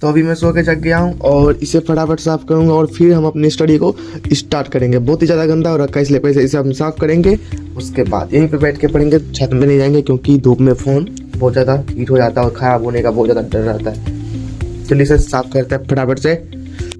तो अभी मैं सो के जग गया हूँ और इसे फटाफट साफ़ करूँगा और फिर हम अपनी स्टडी को स्टार्ट करेंगे। बहुत ही ज़्यादा गंदा हो रखा है इसलिए पहले इसे हम साफ़ करेंगे, उसके बाद यहीं पे बैठ के पढ़ेंगे। छत में नहीं जाएंगे क्योंकि धूप में फ़ोन बहुत ज़्यादा हीट हो जाता है और ख़राब होने का बहुत ज़्यादा डर रहता है। चलिए इसे साफ़ करते हैं फटाफट से।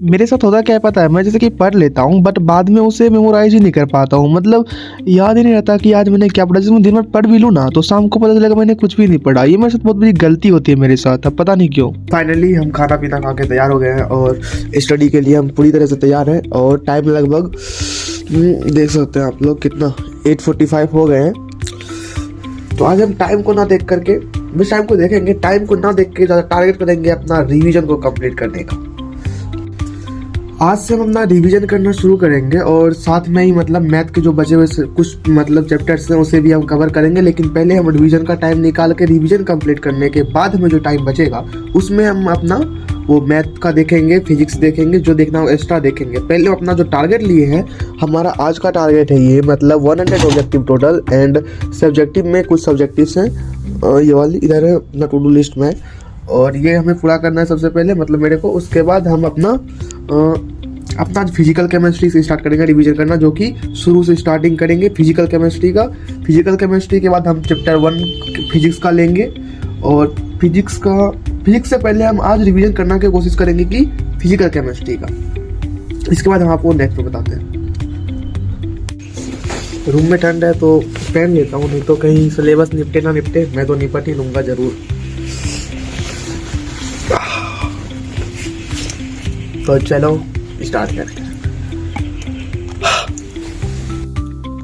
मेरे साथ होता क्या है पता है, मैं जैसे कि पढ़ लेता हूँ बट बाद में उसे मेमोराइज ही नहीं कर पाता हूँ। मतलब याद ही नहीं रहता कि आज मैंने क्या पढ़ा। जैसे मैं दिन भर पढ़ भी लूँ ना तो शाम को पता चलेगा मैंने कुछ भी नहीं पढ़ा। ये मेरे साथ बहुत बड़ी गलती होती है मेरे साथ, अब पता नहीं क्यों। फाइनली हम खाना पीना खा के तैयार हो गए हैं और स्टडी के लिए हम पूरी तरह से तैयार हैं। और टाइम लगभग देख सकते हैं आप लोग कितना 8:45 हो गए हैं। तो आज हम टाइम को ना देख करके, बस टाइम को देखेंगे, टाइम को ना देख के ज़्यादा टारगेट करेंगे अपना रिवीजन को कंप्लीट करने का। आज से हम अपना रिवीजन करना शुरू करेंगे और साथ में ही मतलब मैथ के जो बचे हुए कुछ मतलब चैप्टर्स हैं उसे भी हम कवर करेंगे। लेकिन पहले हम रिवीजन का टाइम निकाल के रिवीजन कंप्लीट करने के बाद हमें जो टाइम बचेगा उसमें हम अपना वो मैथ का देखेंगे, फिजिक्स देखेंगे, जो देखना हो एक्स्ट्रा देखेंगे। पहले अपना जो टारगेट लिए हैं, हमारा आज का टारगेट है ये मतलब 100 ऑब्जेक्टिव टोटल एंड सब्जेक्टिव में कुछ सब्जेक्टिव्स हैं, ये वाली इधर है अपना टू डू लिस्ट में, और ये हमें पूरा करना है सबसे पहले मतलब मेरे को। उसके बाद हम अपना फिजिकल केमिस्ट्री से स्टार्ट करेंगे रिवीजन करना, जो कि शुरू से स्टार्टिंग करेंगे फिजिकल केमिस्ट्री का। फिजिकल केमिस्ट्री के बाद हम चैप्टर 1 फिजिक्स का लेंगे और फिजिक्स से पहले हम आज रिवीजन करने की कोशिश करेंगे कि फिजिकल केमिस्ट्री का। इसके बाद हम आपको नेक्स्ट में बताते हैं। रूम में ठंड है तो पहन लेता हूँ, नहीं तो कहीं सिलेबस निपटे ना निपटे, मैं तो निपट ही लूँगा ज़रूर। तो चलो स्टार्ट करते हैं।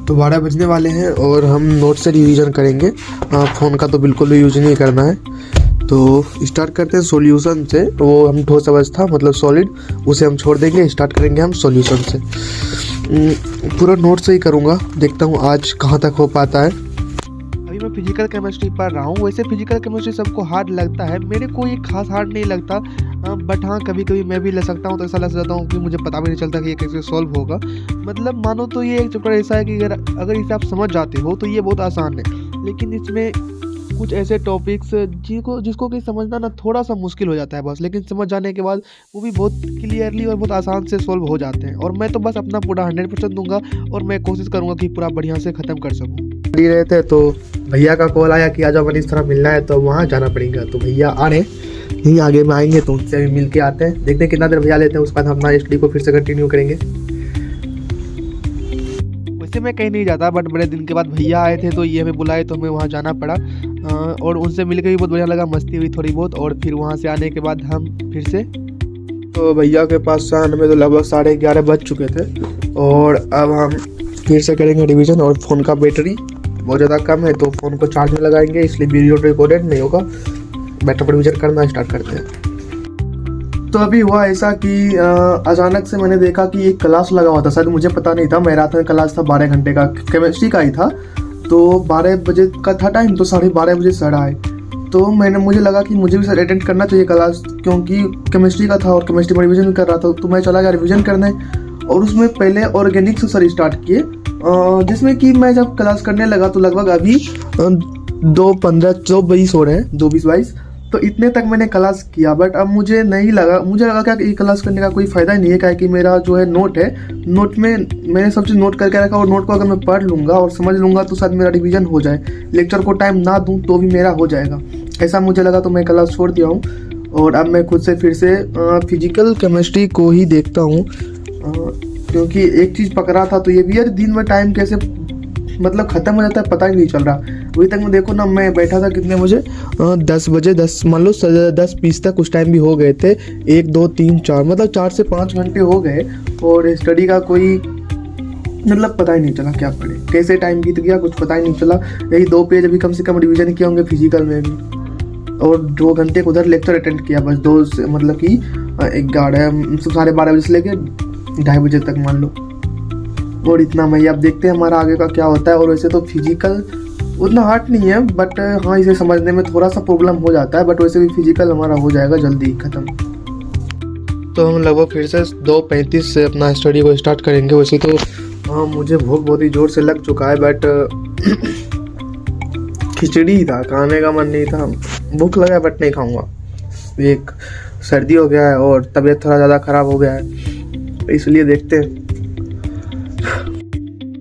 तो 12 बजने वाले हैं और हम नोट से रिवीजन करेंगे। फ़ोन का तो बिल्कुल भी यूज नहीं करना है। तो स्टार्ट करते हैं सॉल्यूशन से। वो हम ठोस अवस्था मतलब सॉलिड, उसे हम छोड़ देंगे, स्टार्ट करेंगे हम सॉल्यूशन से। पूरा नोट से ही करूँगा, देखता हूँ आज कहाँ तक हो पाता है। अभी मैं फिजिकल केमिस्ट्री पढ़ रहा हूँ। वैसे फिजिकल केमिस्ट्री सबको हार्ड लगता है, मेरे को ये खास हार्ड नहीं लगता। बट हाँ, कभी कभी मैं भी ले सकता हूँ तो ऐसा लग जाता हूँ कि मुझे पता भी नहीं चलता कि ये कैसे सॉल्व होगा। मतलब मानो तो ये एक चैप्टर ऐसा है कि अगर इसे आप समझ जाते हो तो ये बहुत आसान है। लेकिन इसमें कुछ ऐसे टॉपिक्स जिसको कि समझना ना थोड़ा सा मुश्किल हो जाता है बस, लेकिन समझ जाने के बाद वो भी बहुत क्लियरली और बहुत आसान से सॉल्व हो जाते हैं। और मैं तो बस अपना पूरा 100% दूंगा और मैं कोशिश करूँगा कि पूरा बढ़िया से ख़त्म कर सकूँ। रहे थे तो भैया का कॉल आया कि आज अपन इस तरह मिलना है, तो वहाँ जाना पड़ेगा। तो भैया आ रहे यहीं आगे में आएंगे, तो उनसे भी मिल के आते हैं, देखते हैं कितना देर भैया लेते हैं। उसके बाद हम अपना स्टडी को फिर से कंटिन्यू करेंगे। वैसे मैं कहीं नहीं जाता बट बड़े दिन के बाद भैया आए थे तो ये हमें बुलाए तो हमें वहाँ जाना पड़ा। और उनसे मिलकर भी बहुत बढ़िया लगा, मस्ती हुई थोड़ी बहुत। और फिर वहाँ से आने के बाद हम फिर से तो भैया के पास से आने में तो लगभग 11:30 बज चुके थे और अब हम फिर से करेंगे रिवीजन। और फ़ोन का बैटरी बहुत ज़्यादा कम है तो फ़ोन को चार्ज में लगाएंगे, इसलिए वीडियो रिकॉर्डेड नहीं होगा। बैटर पर रिवीजन करना स्टार्ट करते हैं। तो अभी हुआ ऐसा कि अचानक से मैंने देखा कि एक क्लास लगा हुआ था, शायद मुझे पता नहीं था। मेरा था क्लास था 12 घंटे का, केमिस्ट्री का ही था। तो 12 बजे का था टाइम, तो 12:30 बजे सर आए। तो मुझे लगा कि मुझे भी सर अटेंड करना चाहिए क्लास, क्योंकि केमिस्ट्री का था और केमिस्ट्री में रिवीजन कर रहा था। तो मैं चला गया रिवीजन करने और उसमें पहले ऑर्गेनिक से सर स्टार्ट किए, जिसमें कि मैं जब क्लास करने लगा तो लगभग अभी 2:15-2:20 हो रहे हैं, 2:20-22। तो इतने तक मैंने क्लास किया। बट अब मुझे लगा क्या कि ये क्लास करने का कोई फ़ायदा नहीं है, क्या कि मेरा जो है नोट है, नोट में मैंने सब चीज़ नोट करके रखा और नोट को अगर मैं पढ़ लूँगा और समझ लूँगा तो शायद मेरा रिवीजन हो जाए। लेक्चर को टाइम ना दूँ तो भी मेरा हो जाएगा, ऐसा मुझे लगा। तो मैं क्लास छोड़ दिया हूँ और अब मैं खुद से फिर से फिजिकल केमिस्ट्री को ही देखता हूँ, क्योंकि एक चीज़ पकड़ा था। तो ये भी यार दिन में टाइम कैसे मतलब ख़त्म हो जाता है पता ही नहीं चल रहा। अभी तक मैं देखो ना, मैं बैठा था कितने बजे, 10 बजे 10 मान लो 10:20 तक कुछ टाइम भी हो गए थे। 1 2 3 4 मतलब 4 से 5 घंटे हो गए और स्टडी का कोई मतलब पता ही नहीं चला क्या पढ़े, कैसे टाइम बीत गया कुछ पता ही नहीं चला। यही 2 पेज अभी कम से कम रिवीजन किए होंगे फिजिकल में भी, और 2 घंटे उधर लेक्चर अटेंड किया बस। 2 से मतलब कि 12:30 बजे से लेके 2:30 बजे तक मान लो। और इतना मैं अब देखते हैं हमारा आगे का क्या होता है। और वैसे तो फिजिकल उतना हार्ड नहीं है, बट हाँ इसे समझने में थोड़ा सा प्रॉब्लम हो जाता है। बट वैसे भी फिजिकल हमारा हो जाएगा जल्दी ख़त्म। तो हम लगभग फिर से 2:35 से अपना स्टडी को स्टार्ट करेंगे। वैसे तो हाँ मुझे भूख बहुत ही ज़ोर से लग चुका है, बट खिचड़ी ही था, खाने का मन नहीं था। भूख लगा बट नहीं खाऊंगा। एक सर्दी हो गया है और तबीयत थोड़ा ज़्यादा ख़राब हो गया है, इसलिए देखते हैं।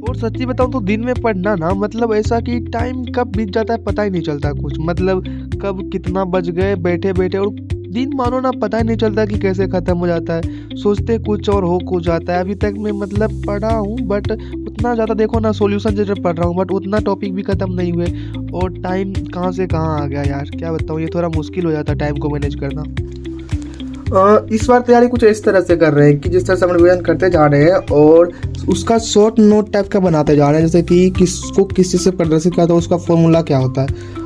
और सच्ची बताऊँ तो दिन में पढ़ना ना मतलब ऐसा कि टाइम कब बीत जाता है पता ही नहीं चलता कुछ, मतलब कब कितना बज गए बैठे बैठे, और दिन मानो ना पता ही नहीं चलता कि कैसे ख़त्म हो जाता है। सोचते कुछ और हो कुछ जाता है। अभी तक मैं मतलब पढ़ा हूँ बट उतना ज़्यादा देखो ना सॉल्यूशन जैसे पढ़ रहा हूँ बट उतना टॉपिक भी ख़त्म नहीं हुए, और टाइम कहाँ से कहाँ आ गया यार, क्या बताऊँ, ये थोड़ा मुश्किल हो जाता है टाइम को मैनेज करना। इस बार तैयारी कुछ इस तरह से कर रहे हैं कि जिस तरह से हम रिवीजन करते जा रहे हैं और उसका शॉर्ट नोट टाइप का बनाते जा रहे हैं, जैसे कि किसको किस चीज़ से प्रदर्शित किया तो उसका फॉर्मूला क्या होता है।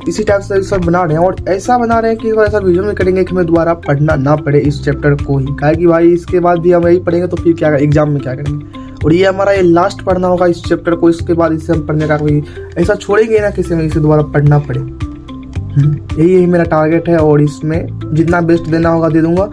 इसी टाइप से सब बना रहे हैं और ऐसा बना रहे हैं कि ऐसा विजन में करेंगे कि हमें दोबारा पढ़ना ना पड़े इस चैप्टर को ही, कहा कि भाई इसके बाद भी हम यही पढ़ेंगे तो फिर क्या एग्जाम में क्या करेंगे, और ये हमारा ये लास्ट पढ़ना होगा इस चैप्टर को, इसके बाद इससे हम पढ़ने का कोई ऐसा छोड़ेंगे ना किसी में इसे दोबारा पढ़ना पड़े। यही मेरा टारगेट है और इसमें जितना बेस्ट देना होगा दे दूंगा,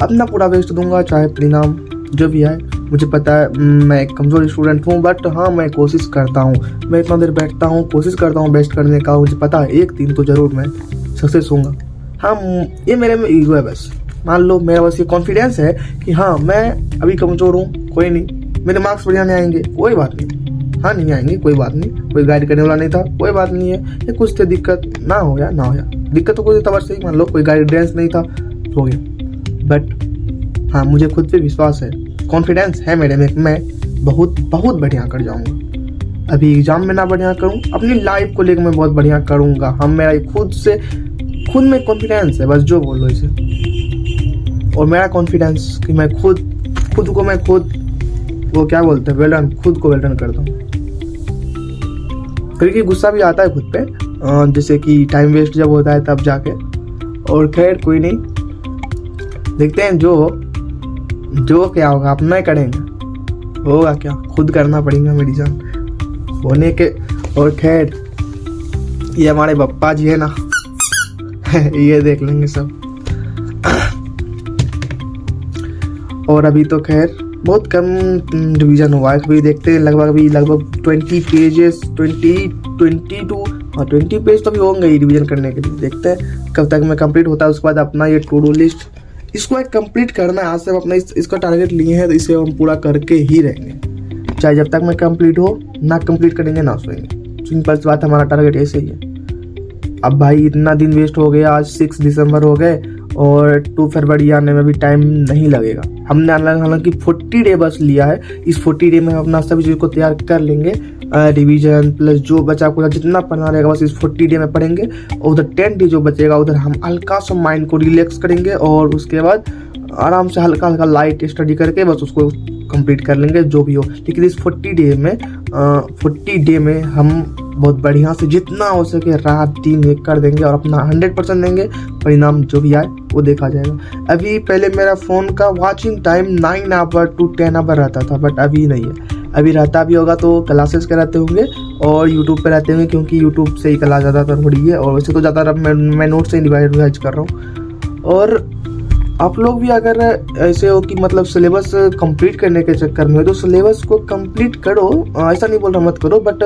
अपना पूरा बेस्ट दूंगा, चाहे परिणाम जो भी है। मुझे पता है मैं एक कमज़ोर स्टूडेंट हूँ बट हाँ मैं कोशिश करता हूँ, मैं इतना देर बैठता हूँ कोशिश करता हूँ बेस्ट करने का। मुझे पता है एक दिन तो ज़रूर मैं सक्सेस होऊंगा। हाँ ये मेरे में ईगो है बस, मान लो मेरा बस ये कॉन्फिडेंस है कि हाँ मैं अभी कमज़ोर हूँ, कोई नहीं मेरे मार्क्स बढ़िया नहीं आएंगे, कोई बात नहीं, हाँ नहीं आएंगे कोई बात नहीं, कोई गाइड करने वाला नहीं था कोई बात नहीं है, ये कुछ तो दिक्कत ना हो या ना हो या दिक्कत तो कोई तब से ही मान लो कोई गाइडेंस नहीं था हो गया। बट हाँ मुझे खुद पे विश्वास है, कॉन्फिडेंस है मेरे में, मैं बहुत बहुत बढ़िया कर जाऊंगा। अभी एग्जाम में ना बढ़िया करूँ, अपनी लाइफ को लेकर मैं बहुत बढ़िया करूँगा। हम मेरा खुद में कॉन्फिडेंस है, बस जो बोलो इसे। और मेरा कॉन्फिडेंस कि मैं खुद वो क्या बोलते हैं वेल्डन, खुद को वेल्डन करता हूँ। कभी गुस्सा भी आता है खुद पे, जैसे कि टाइम वेस्ट जब होता है तब जाके। और खैर कोई नहीं, देखते हैं जो क्या होगा अपना ही करेंगे, होगा क्या खुद करना पड़ेगा मेरी जान होने के। और खैर ये हमारे पप्पा जी है ना ये देख लेंगे सब। और अभी तो खैर बहुत कम रिवीजन हुआ है, अभी देखते हैं लगभग 20 पेजेस 20 पेज तो भी होंगे ही रिवीजन करने के लिए। देखते हैं कब तक मैं कंप्लीट होता है, उसके बाद अपना ये टू डू लिस्ट इसको एक कंप्लीट करना है। आज से हम अपना इसका टारगेट लिए हैं तो इसे हम पूरा करके ही रहेंगे, चाहे जब तक मैं कंप्लीट हो ना कंप्लीट करेंगे ना सोएंगे। सिंपल सी बात, हमारा टारगेट ऐसे ही है। अब भाई इतना दिन वेस्ट हो गया, आज 6 दिसंबर हो गए और 2 फरवरी आने में भी टाइम नहीं लगेगा। हमने हालांकि 40 डे बस लिया है, इस 40 डे में हम अपना सभी चीज़ को तैयार कर लेंगे, रिवीजन प्लस जो बचा कुछ जितना पढ़ना रहेगा बस इस 40 डे में पढ़ेंगे। और उधर 10 डे जो बचेगा उधर हम हल्का सा माइंड को रिलैक्स करेंगे और उसके बाद आराम से हल्का हल्का लाइट स्टडी करके बस उसको कंप्लीट कर लेंगे जो भी हो। लेकिन इस 40 डे में हम बहुत बढ़िया से जितना हो सके रात दिन एक कर देंगे और अपना 100% देंगे, परिणाम जो भी आए वो देखा जाएगा। अभी पहले मेरा फ़ोन का watching time 9 hour to 10 hour रहता था बट अभी नहीं है। अभी रहता भी होगा तो क्लासेस के रहते होंगे और यूट्यूब पे रहते होंगे, क्योंकि यूट्यूब से ही क्लास ज़्यादातर हो रही है और वैसे तो ज़्यादातर मैं नोट से ही रिवाइज कर रहा हूँ। और आप लोग भी अगर ऐसे हो कि मतलब सिलेबस कंप्लीट करने के चक्कर में हो तो सिलेबस को कंप्लीट करो, ऐसा नहीं बोल रहा मत करो, बट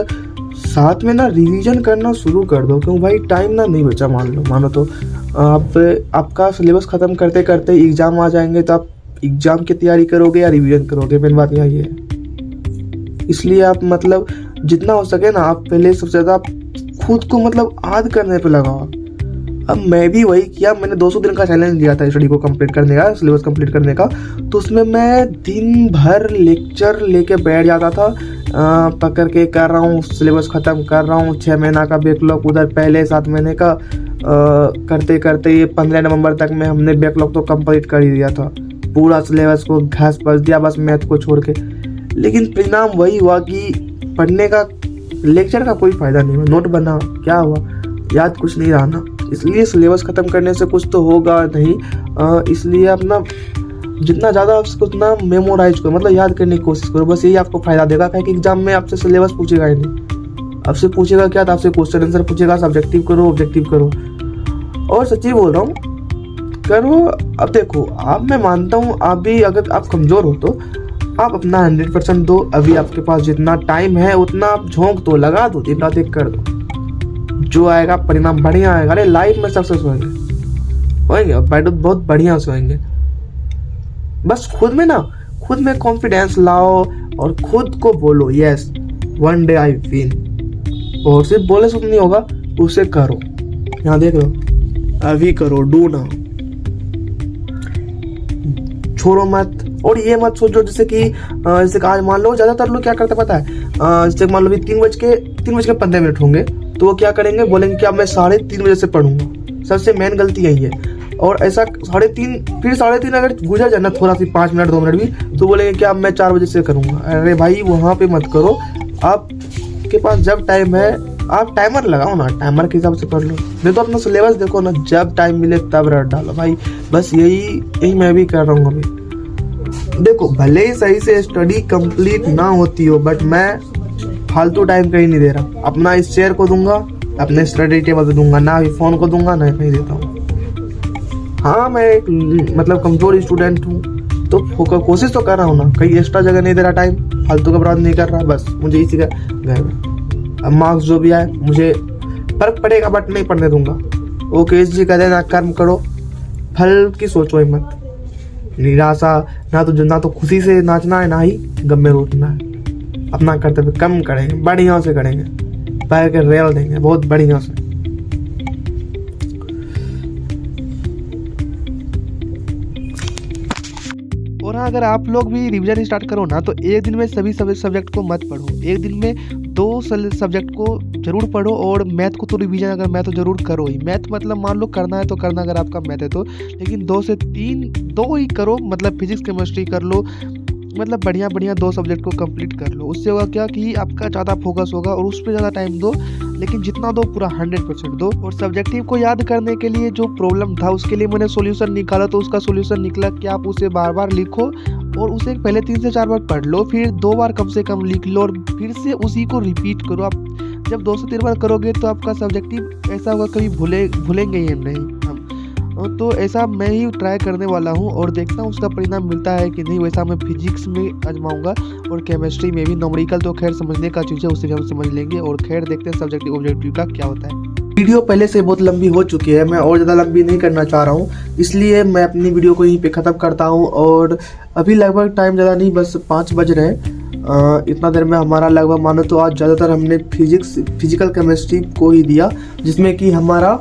साथ में ना रिवीजन करना शुरू कर दो, क्यों भाई टाइम ना नहीं बचा। मानो तो आप आपका सिलेबस ख़त्म करते करते एग्ज़ाम आ जाएंगे तो आप एग्ज़ाम की तैयारी करोगे या रिवीजन करोगे, मेन बात यहाँ ये है। इसलिए आप मतलब जितना हो सके ना आप पहले सबसे ज़्यादा खुद को मतलब आद करने पे लगाओ। अब मैं भी वही किया, मैंने 200 दिन का चैलेंज लिया था स्टडी को कंप्लीट करने का, सिलेबस कंप्लीट करने का। तो उसमें मैं दिन भर लेक्चर लेके बैठ जाता था, पकड़ के कर रहा हूँ, सिलेबस ख़त्म कर रहा हूँ। 6 महीना का बैकलॉग उधर पहले 7 महीने का करते करते ये 15 नवंबर तक में हमने बैकलॉग तो कंप्लीट कर ही दिया था। पूरा सिलेबस को घास पस दिया बस मैथ को छोड़ के। लेकिन परिणाम वही हुआ कि पढ़ने का लेक्चर का कोई फ़ायदा नहीं हुआ, नोट बना क्या हुआ, याद कुछ नहीं रहा ना। इसलिए सिलेबस ख़त्म करने से कुछ तो होगा नहीं, इसलिए अपना जितना ज़्यादा आप उतना मेमोराइज करो, मतलब याद करने की कोशिश करो, बस यही आपको फ़ायदा देगा। क्योंकि एग्जाम में आपसे सिलेबस पूछेगा ही नहीं, आपसे पूछेगा क्या, तो आपसे क्वेश्चन आंसर पूछेगा, ऑब्जेक्टिव करो। और सच्ची बोल रहा हूँ करो। अब देखो मैं मानता हूँ आप भी अगर आप कमज़ोर हो तो आप अपना 100% दो। अभी आपके पास जितना टाइम है उतना आप झोंक दो, लगा दो, दिन रात एक कर दो, जो आएगा परिणाम बढ़िया आएगा। अरे लाइफ में सक्सेस होगा, होएंगे, बहुत बढ़िया से होएंगे। बस खुद में कॉन्फिडेंस लाओ और खुद को बोलो yes one day I win. और सिर्फ बोले से नहीं होगा, उसे करो। यहाँ देख लो, अभी करो, डू नाउ, छोड़ो मत। और ये मत सोचो जैसे कि आज मान लो ज्यादातर लोग क्या करते पता है, जैसे मान लो भी 3:15 होंगे तो वो क्या करेंगे, बोलेंगे कि अब मैं 3:30 बजे से पढ़ूंगा। सबसे मेन गलती यही है। और ऐसा 3:30 अगर गुजर जाए ना थोड़ा सी 5 मिनट 2 मिनट भी, तो बोलेंगे कि अब मैं 4 बजे से करूंगा। अरे भाई वहां पे मत करो, आपके पास जब टाइम है आप टाइमर लगाओ ना, टाइमर के हिसाब से पढ़ लो। नहीं तो अपना सिलेबस देखो ना, जब टाइम मिले तब रट डालो भाई। बस यही मैं भी कर रहा हूँ अभी। देखो भले ही सही से स्टडी कंप्लीट ना होती हो, बट मैं फालतू टाइम कहीं नहीं दे रहा। अपना इस चेयर को दूंगा, अपने स्टडी टेबल पे दूंगा, ना ही फोन को दूंगा, ना कहीं देता हूँ। हाँ मैं एक मतलब कमजोर स्टूडेंट हूँ, तो कोशिश तो कर रहा हूँ ना, कहीं एक्स्ट्रा जगह नहीं दे रहा, टाइम फालतू का बर्बाद नहीं कर रहा। बस मुझे इसी का घर, अब मार्क्स जो भी आए मुझे फर्क पड़ेगा, बट नहीं पढ़ने दूंगा। वो केस जी कहते ना, कर्म करो फल की सोचो ही मत। निराशा ना तो खुशी से नाचना है, ना ही गम में रोटना है। अपना कर्तव्य कम करेंगे, बढ़िया से करेंगे, पैर के रेल देंगे बहुत बढ़िया से। और हाँ, अगर आप लोग भी रिवीजन स्टार्ट करो ना, तो एक दिन में सभी सब्जेक्ट को मत पढ़ो। एक दिन में 2 सब्जेक्ट को जरूर पढ़ो। और मैथ को तो रिवीजन अगर मैथ तो जरूर करो ही। मैथ मतलब मान लो करना है तो करना, अगर आपका मैथ है तो, लेकिन 2 से 3 2 ही करो। मतलब फिजिक्स केमिस्ट्री कर लो, मतलब बढ़िया 2 सब्जेक्ट को कंप्लीट कर लो। उससे होगा क्या कि आपका ज़्यादा फोकस होगा और उस पर ज़्यादा टाइम दो, लेकिन जितना दो पूरा 100% दो। और सब्जेक्टिव को याद करने के लिए जो प्रॉब्लम था उसके लिए मैंने सॉल्यूशन निकाला, तो उसका सॉल्यूशन निकला कि आप उसे बार बार लिखो और उसे पहले 3 से 4 बार पढ़ लो, फिर 2 बार कम से कम लिख लो और फिर से उसी को रिपीट करो। आप जब 2 से 3 बार करोगे तो आपका सब्जेक्टिव ऐसा होगा कभी भूलेंगे ही नहीं हम। तो ऐसा मैं ही ट्राई करने वाला हूँ और देखता हूँ उसका परिणाम मिलता है कि नहीं। वैसा मैं फिजिक्स में आजमाऊंगा और केमिस्ट्री में भी। न्यूमेरिकल तो खैर समझने का चीज़ है, उससे भी हम समझ लेंगे। और खैर देखते हैं सब्जेक्टिव ऑब्जेक्टिव का क्या होता है। वीडियो पहले से बहुत लंबी हो चुकी है, मैं और ज़्यादा लंबी नहीं करना चाह रहा हूँ, इसलिए मैं अपनी वीडियो को यहीं पे ख़त्म करता हूँ। और अभी लगभग टाइम ज़्यादा नहीं, बस 5 बज रहे हैं। इतना देर में हमारा लगभग मानो तो आज ज़्यादातर हमने फिजिकल केमिस्ट्री को ही दिया, जिसमें कि हमारा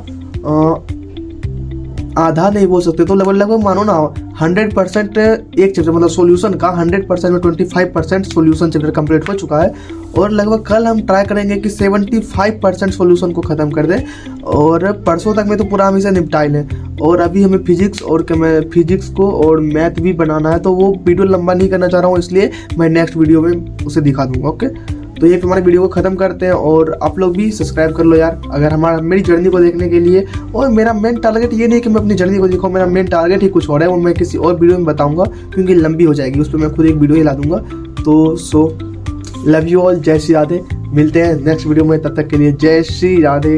आधा नहीं बोल सकते तो लगभग मानो ना 100% एक चैप्टर मतलब सॉल्यूशन का 100% में 25% सॉल्यूशन चैप्टर कंप्लीट हो चुका है। और लगभग कल हम ट्राई करेंगे कि 75% सॉल्यूशन को ख़त्म कर दें और परसों तक में तो पूरा हम इसे निपटा लें। और अभी हमें फिजिक्स को और मैथ भी बनाना है, तो वो वीडियो लंबा नहीं करना चाह रहा हूँ, इसलिए मैं नेक्स्ट वीडियो में उसे दिखा दूँगा। ओके, तो ये हमारे वीडियो को ख़त्म करते हैं। और आप लोग भी सब्सक्राइब कर लो यार, अगर मेरी जर्नी को देखने के लिए। और मेरा मेन टारगेट ये नहीं कि मैं अपनी जर्नी को दिखाऊँ, मेरा मेन टारगेट ही कुछ और है, वो मैं किसी और वीडियो में बताऊंगा, क्योंकि लंबी हो जाएगी, उस पर मैं खुद एक वीडियो ही ला दूंगा। तो लव यू ऑल, जय श्री राधे। मिलते हैं नेक्स्ट वीडियो में, तब तक के लिए जय श्री राधे।